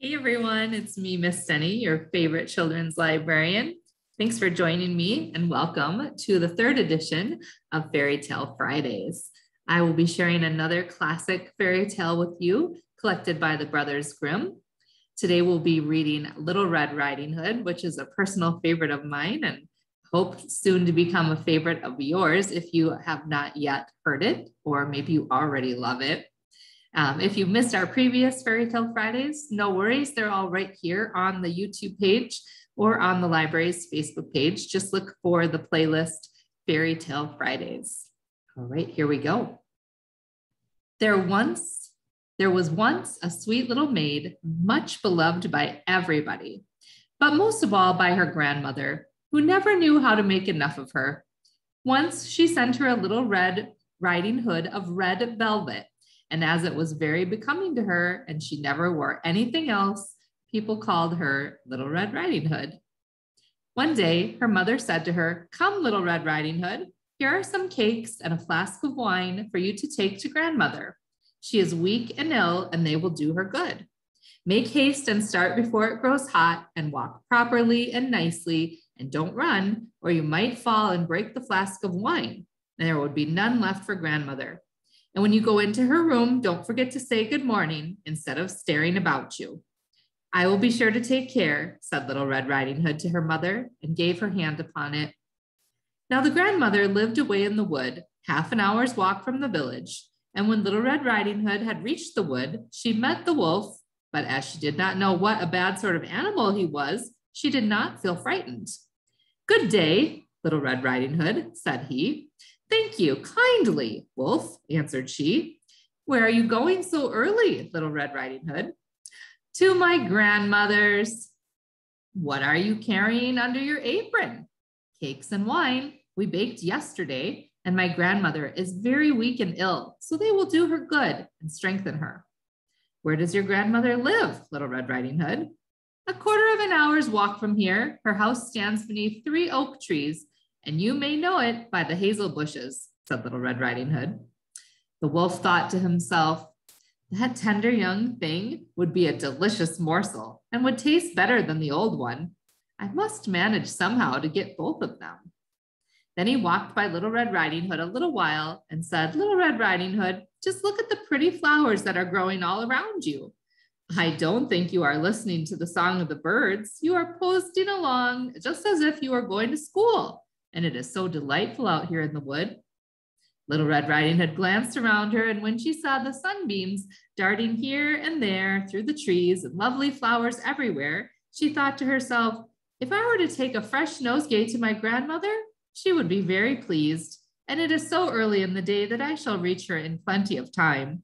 Hey everyone, it's me, Miss Denny, your favorite children's librarian. Thanks for joining me and welcome to the third edition of Fairy Tale Fridays. I will be sharing another classic fairy tale with you collected by the Brothers Grimm. Today we'll be reading Little Red Riding Hood, which is a personal favorite of mine and hope soon to become a favorite of yours if you have not yet heard it, or maybe you already love it. If you missed our previous Fairy Tale Fridays, no worries. They're all right here on the YouTube page or on the library's Facebook page. Just look for the playlist Fairy Tale Fridays. All right, here we go. There was once a sweet little maid, much beloved by everybody, but most of all by her grandmother, who never knew how to make enough of her. Once she sent her a little red riding hood of red velvet, and as it was very becoming to her and she never wore anything else, people called her Little Red Riding Hood. One day, her mother said to her, "Come, Little Red Riding Hood, here are some cakes and a flask of wine for you to take to grandmother. She is weak and ill, and they will do her good. Make haste and start before it grows hot, and walk properly and nicely, and don't run, or you might fall and break the flask of wine, and there would be none left for grandmother. And when you go into her room, don't forget to say good morning instead of staring about you." "I will be sure to take care," said Little Red Riding Hood to her mother, and gave her hand upon it. Now the grandmother lived away in the wood, half an hour's walk from the village. And when Little Red Riding Hood had reached the wood, she met the wolf, but as she did not know what a bad sort of animal he was, she did not feel frightened. "Good day, Little Red Riding Hood," said he. "Thank you kindly, Wolf," answered she. "Where are you going so early, Little Red Riding Hood?" "To my grandmother's." "What are you carrying under your apron?" "Cakes and wine. We baked yesterday, and my grandmother is very weak and ill, so they will do her good and strengthen her." "Where does your grandmother live, Little Red Riding Hood?" "A quarter of an hour's walk from here. Her house stands beneath 3 oak trees, and you may know it by the hazel bushes," said Little Red Riding Hood. The wolf thought to himself, "That tender young thing would be a delicious morsel and would taste better than the old one. I must manage somehow to get both of them." Then he walked by Little Red Riding Hood a little while and said, "Little Red Riding Hood, just look at the pretty flowers that are growing all around you. I don't think you are listening to the song of the birds. You are posting along just as if you are going to school. And it is so delightful out here in the wood." Little Red Riding Hood glanced around her, and when she saw the sunbeams darting here and there through the trees and lovely flowers everywhere, she thought to herself, "If I were to take a fresh nosegay to my grandmother, she would be very pleased, and it is so early in the day that I shall reach her in plenty of time."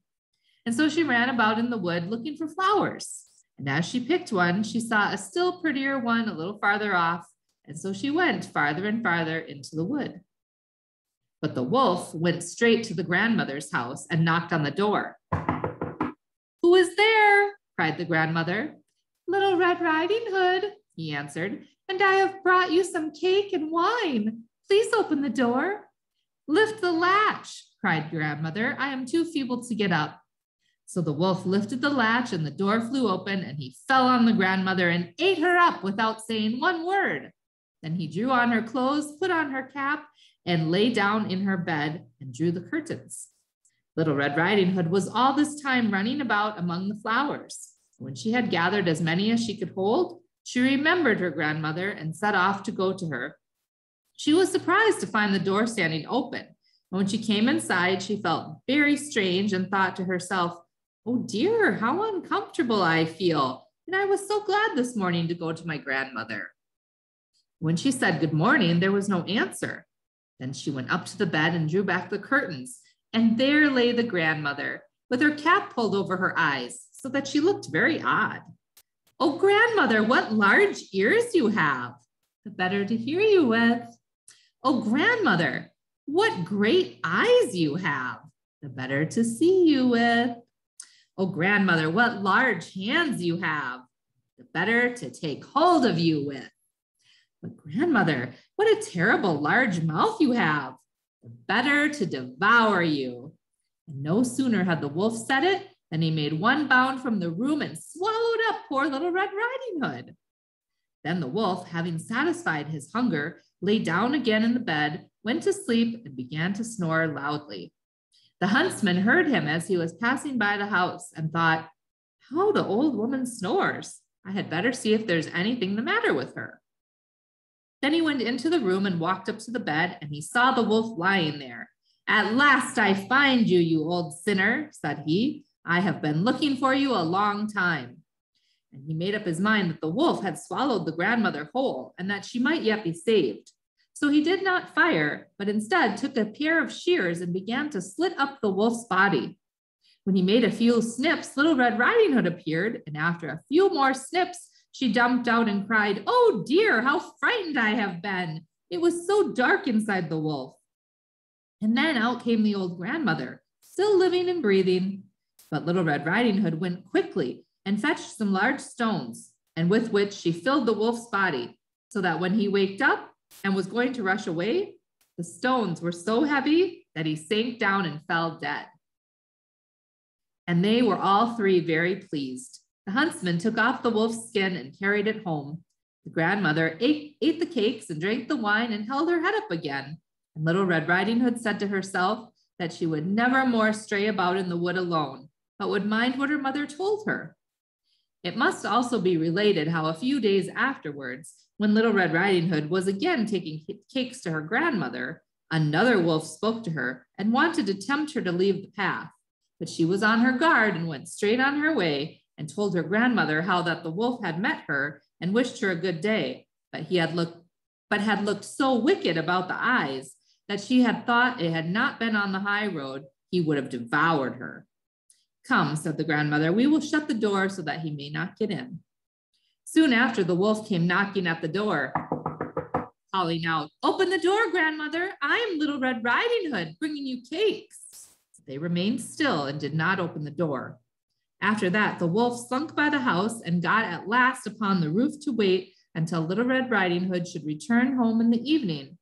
And so she ran about in the wood looking for flowers. And as she picked one, she saw a still prettier one a little farther off, and so she went farther and farther into the wood. But the wolf went straight to the grandmother's house and knocked on the door. "Who is there?" cried the grandmother. "Little Red Riding Hood," he answered, "and I have brought you some cake and wine. Please open the door." "Lift the latch," cried grandmother. "I am too feeble to get up." So the wolf lifted the latch and the door flew open, and he fell on the grandmother and ate her up without saying one word. Then he drew on her clothes, put on her cap, and lay down in her bed and drew the curtains. Little Red Riding Hood was all this time running about among the flowers. When she had gathered as many as she could hold, she remembered her grandmother and set off to go to her. She was surprised to find the door standing open. And when she came inside, she felt very strange and thought to herself, "Oh dear, how uncomfortable I feel. And I was so glad this morning to go to my grandmother." When she said good morning, there was no answer. Then she went up to the bed and drew back the curtains, and there lay the grandmother with her cap pulled over her eyes so that she looked very odd. "Oh, grandmother, what large ears you have, the better to hear you with." "Oh, grandmother, what great eyes you have, the better to see you with." "Oh, grandmother, what large hands you have, the better to take hold of you with." "But grandmother, what a terrible large mouth you have, the better to devour you." And no sooner had the wolf said it Then he made one bound from the room and swallowed up poor Little Red Riding Hood. Then the wolf, having satisfied his hunger, lay down again in the bed, went to sleep, and began to snore loudly. The huntsman heard him as he was passing by the house and thought, "How the old woman snores! I had better see if there's anything the matter with her." Then he went into the room and walked up to the bed, and he saw the wolf lying there. "At last I find you, you old sinner," said he. "I have been looking for you a long time." And he made up his mind that the wolf had swallowed the grandmother whole and that she might yet be saved. So he did not fire, but instead took a pair of shears and began to slit up the wolf's body. When he made a few snips, Little Red Riding Hood appeared, and after a few more snips, she jumped out and cried, "Oh dear, how frightened I have been. It was so dark inside the wolf." And then out came the old grandmother, still living and breathing. But Little Red Riding Hood went quickly and fetched some large stones, and with which she filled the wolf's body, so that when he waked up and was going to rush away, the stones were so heavy that he sank down and fell dead. And they were all three very pleased. The huntsman took off the wolf's skin and carried it home. The grandmother ate the cakes and drank the wine and held her head up again. And Little Red Riding Hood said to herself that she would never more stray about in the wood alone, but would mind what her mother told her. It must also be related how a few days afterwards, when Little Red Riding Hood was again taking cakes to her grandmother, another wolf spoke to her and wanted to tempt her to leave the path. But she was on her guard and went straight on her way and told her grandmother how that the wolf had met her and wished her a good day, but had looked so wicked about the eyes that she had thought it had not been on the high road, he would have devoured her. "Come," said the grandmother, "we will shut the door so that he may not get in." Soon after, the wolf came knocking at the door, calling out, "Open the door, grandmother. I am Little Red Riding Hood, bringing you cakes." They remained still and did not open the door. After that, the wolf slunk by the house and got at last upon the roof to wait until Little Red Riding Hood should return home in the evening.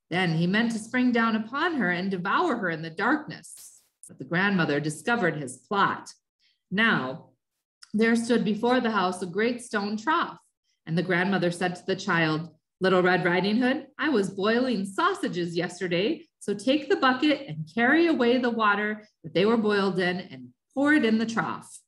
Then he meant to spring down upon her and devour her in the darkness. But the grandmother discovered his plot. Now, there stood before the house a great stone trough, and the grandmother said to the child, "Little Red Riding Hood, I was boiling sausages yesterday, so take the bucket and carry away the water that they were boiled in and pour it in the trough."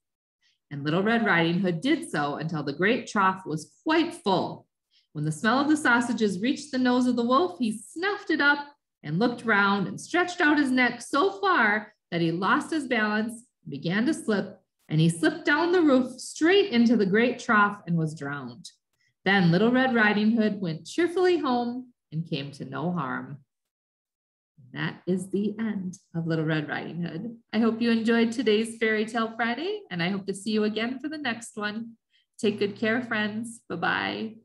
And Little Red Riding Hood did so until the great trough was quite full. When the smell of the sausages reached the nose of the wolf, he snuffed it up and looked round and stretched out his neck so far that he lost his balance and began to slip, and he slipped down the roof straight into the great trough and was drowned. Then Little Red Riding Hood went cheerfully home and came to no harm. That is the end of Little Red Riding Hood. I hope you enjoyed today's Fairy Tale Friday, and I hope to see you again for the next one. Take good care, friends. Bye-bye.